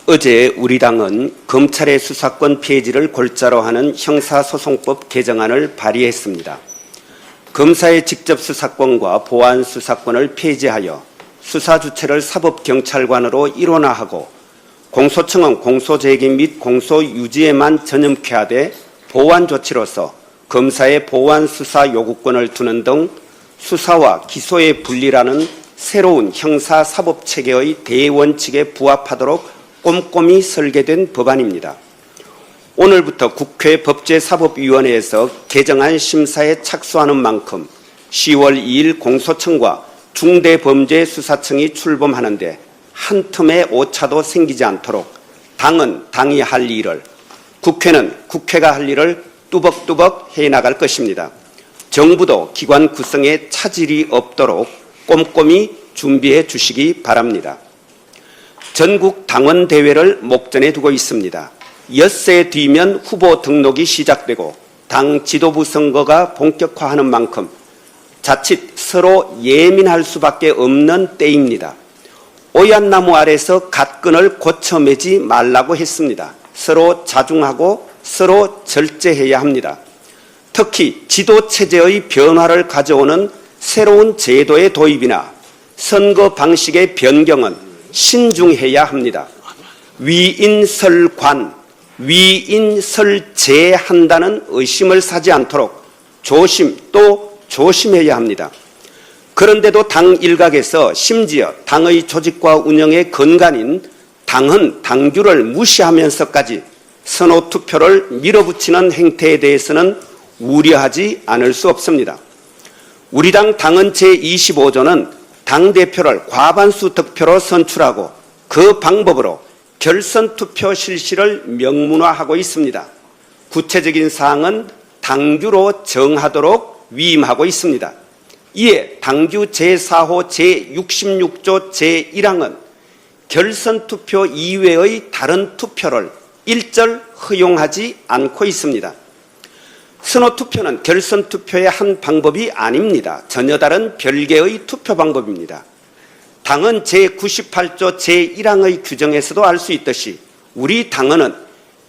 어제 우리 당은 검찰의 수사권 폐지를 골자로 하는 형사소송법 개정안을 발의했습니다. 검사의 직접 수사권과 보안 수사권을 폐지하여 수사 주체를 사법경찰관으로 일원화하고 공소청은 공소제기 및 공소유지에만 전념케하되 보완 조치로서 검사의 보완 수사 요구권을 두는 등 수사와 기소의 분리라는 새로운 형사사법체계의 대원칙에 부합하도록 꼼꼼히 설계된 법안입니다. 오늘부터 국회 법제사법위원회에서 개정안 심사에 착수하는 만큼 10월 2일 공소청과 중대범죄수사청이 출범하는데 한 틈의 오차도 생기지 않도록 당은 당이 할 일을, 국회는 국회가 할 일을 뚜벅뚜벅 해나갈 것입니다. 정부도 기관 구성에 차질이 없도록 꼼꼼히 준비해 주시기 바랍니다. 전국 당원대회를 목전에 두고 있습니다. 엿새 뒤면 후보 등록이 시작되고 당 지도부 선거가 본격화하는 만큼 자칫 서로 예민할 수밖에 없는 때입니다. 오얏나무 아래서 갓끈을 고쳐 매지 말라고 했습니다. 서로 자중하고 서로 절제해야 합니다. 특히 지도체제의 변화를 가져오는 새로운 제도의 도입이나 선거 방식의 변경은 신중해야 합니다. 위인설관, 위인설제한다는 의심을 사지 않도록 조심 또 조심해야 합니다. 그런데도 당 일각에서 심지어 당의 조직과 운영의 근간인 당헌, 당규를 무시하면서까지 선호투표를 밀어붙이는 행태에 대해서는 우려하지 않을 수 없습니다. 우리 당 당헌 제25조는 당대표를 과반수 득표로 선출하고 그 방법으로 결선투표 실시를 명문화하고 있습니다. 구체적인 사항은 당규로 정하도록 위임하고 있습니다. 이에 당규 제4호 제66조 제1항은 결선투표 이외의 다른 투표를 일절 허용하지 않고 있습니다. 선호투표는 결선투표의 한 방법이 아닙니다. 전혀 다른 별개의 투표 방법입니다. 당헌 제98조 제1항의 규정에서도 알 수 있듯이 우리 당헌은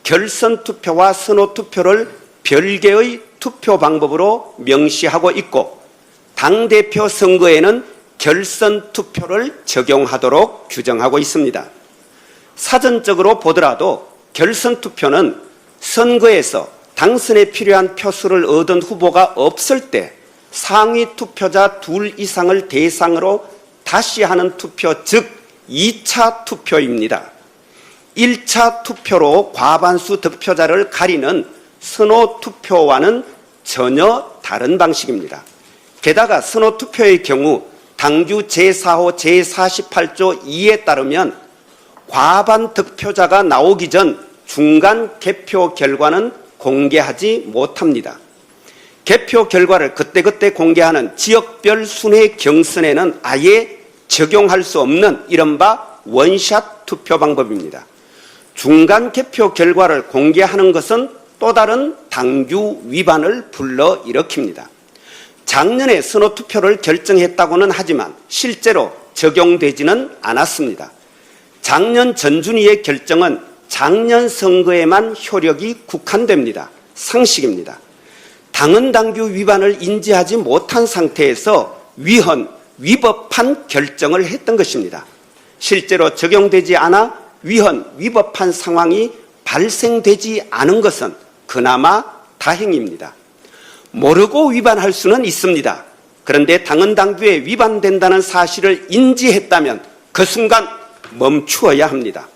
결선투표와 선호투표를 별개의 투표 방법으로 명시하고 있고 당대표 선거에는 결선투표를 적용하도록 규정하고 있습니다. 사전적으로 보더라도 결선투표는 선거에서 당선에 필요한 표수를 얻은 후보가 없을 때 상위 투표자 2 이상을 대상으로 다시 하는 투표, 즉 2차 투표입니다. 1차 투표로 과반수 득표자를 가리는 선호투표와는 전혀 다른 방식입니다. 게다가 선호투표의 경우 당규 제4호 제48조 2에 따르면 과반 득표자가 나오기 전 중간 개표 결과는 공개하지 못합니다. 개표 결과를 그때그때 공개하는 지역별 순회 경선에는 아예 적용할 수 없는 이른바 원샷 투표 방법입니다. 중간 개표 결과를 공개하는 것은 또 다른 당규 위반을 불러일으킵니다. 작년에 선호투표를 결정했다고는 하지만 실제로 적용되지는 않았습니다. 작년 전준위의 결정은 작년 선거에만 효력이 국한됩니다. 상식입니다. 당헌 당규 위반을 인지하지 못한 상태에서 위법한 결정을 했던 것입니다. 실제로 적용되지 않아 위법한 상황이 발생되지 않은 것은 그나마 다행입니다. 모르고 위반할 수는 있습니다. 그런데 당헌 당규에 위반된다는 사실을 인지했다면 그 순간 멈추어야 합니다.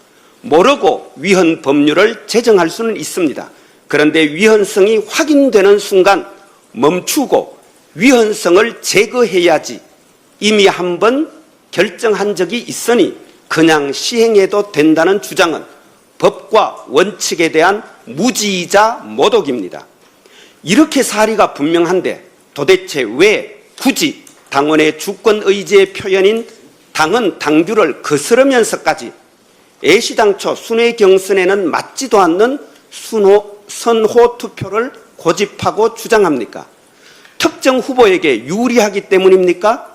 모르고 위헌 법률을 제정할 수는 있습니다. 그런데 위헌성이 확인되는 순간 멈추고 위헌성을 제거해야지. 이미 한번 결정한 적이 있으니 그냥 시행해도 된다는 주장은 법과 원칙에 대한 무지이자 모독입니다. 이렇게 사리가 분명한데 도대체 왜 굳이 당원의 주권의지의 표현인 당헌 당규를 거스르면서까지 애시당초 순회 경선에는 맞지도 않는 선호 투표를 고집하고 주장합니까? 특정 후보에게 유리하기 때문입니까?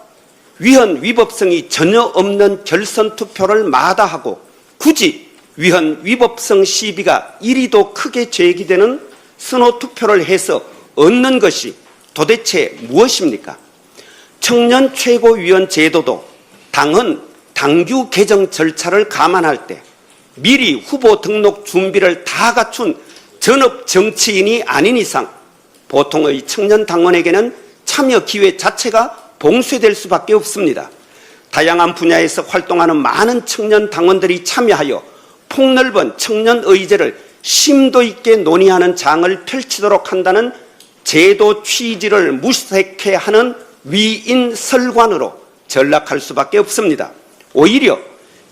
위헌 위법성이 전혀 없는 결선 투표를 마다하고 굳이 위헌 위법성 시비가 이리도 크게 제기되는 선호 투표를 해서 얻는 것이 도대체 무엇입니까? 청년 최고위원 제도도 당은 당규 개정 절차를 감안할 때 미리 후보 등록 준비를 다 갖춘 전업 정치인이 아닌 이상 보통의 청년 당원에게는 참여 기회 자체가 봉쇄될 수밖에 없습니다. 다양한 분야에서 활동하는 많은 청년 당원들이 참여하여 폭넓은 청년 의제를 심도 있게 논의하는 장을 펼치도록 한다는 제도 취지를 무색해 하는 위인 설관으로 전락할 수밖에 없습니다. 오히려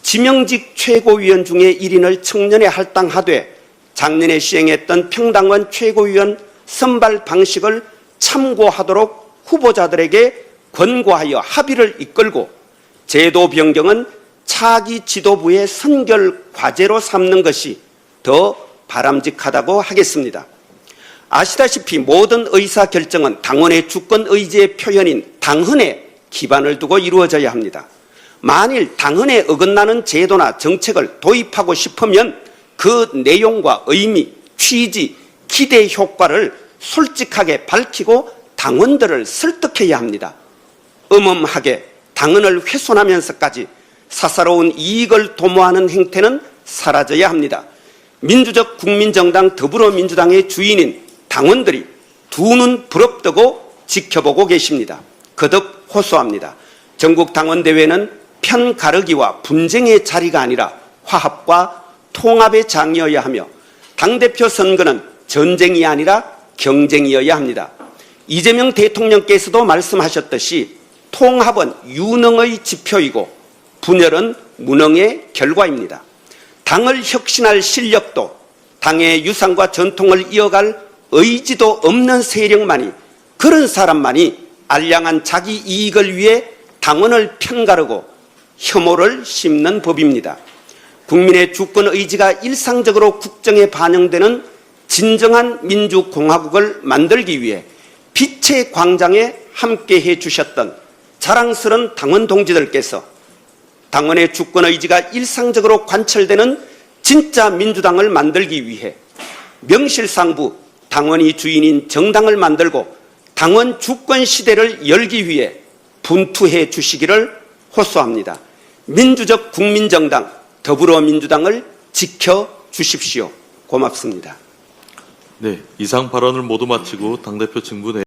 지명직 최고위원 중에 1인을 청년에 할당하되 작년에 시행했던 평당원 최고위원 선발 방식을 참고하도록 후보자들에게 권고하여 합의를 이끌고 제도 변경은 차기 지도부의 선결 과제로 삼는 것이 더 바람직하다고 하겠습니다. 아시다시피 모든 의사결정은 당원의 주권 의지의 표현인 당헌에 기반을 두고 이루어져야 합니다. 만일 당헌에 어긋나는 제도나 정책을 도입하고 싶으면 그 내용과 의미, 취지, 기대 효과를 솔직하게 밝히고 당원들을 설득해야 합니다. 엄엄하게 당헌을 훼손하면서까지 사사로운 이익을 도모하는 행태는 사라져야 합니다. 민주적 국민정당 더불어민주당의 주인인 당원들이 두 눈 부릅뜨고 지켜보고 계십니다. 거듭 호소합니다. 전국 당원대회는 편 가르기와 분쟁의 자리가 아니라 화합과 통합의 장이어야 하며 당대표 선거는 전쟁이 아니라 경쟁이어야 합니다. 이재명 대통령께서도 말씀하셨듯이 통합은 유능의 지표이고 분열은 무능의 결과입니다. 당을 혁신할 실력도 당의 유산과 전통을 이어갈 의지도 없는 세력만이, 그런 사람만이 알량한 자기 이익을 위해 당원을 편가르고 혐오를 심는 법입니다. 국민의 주권 의지가 일상적으로 국정에 반영되는 진정한 민주공화국을 만들기 위해 빛의 광장에 함께해 주셨던 자랑스러운 당원 동지들께서 당원의 주권 의지가 일상적으로 관철되는 진짜 민주당을 만들기 위해 명실상부 당원이 주인인 정당을 만들고 당원 주권 시대를 열기 위해 분투해 주시기를 호소합니다. 민주적 국민정당 더불어민주당을 지켜주십시오. 고맙습니다. 네, 이상 발언을 모두 마치고 당대표 직무내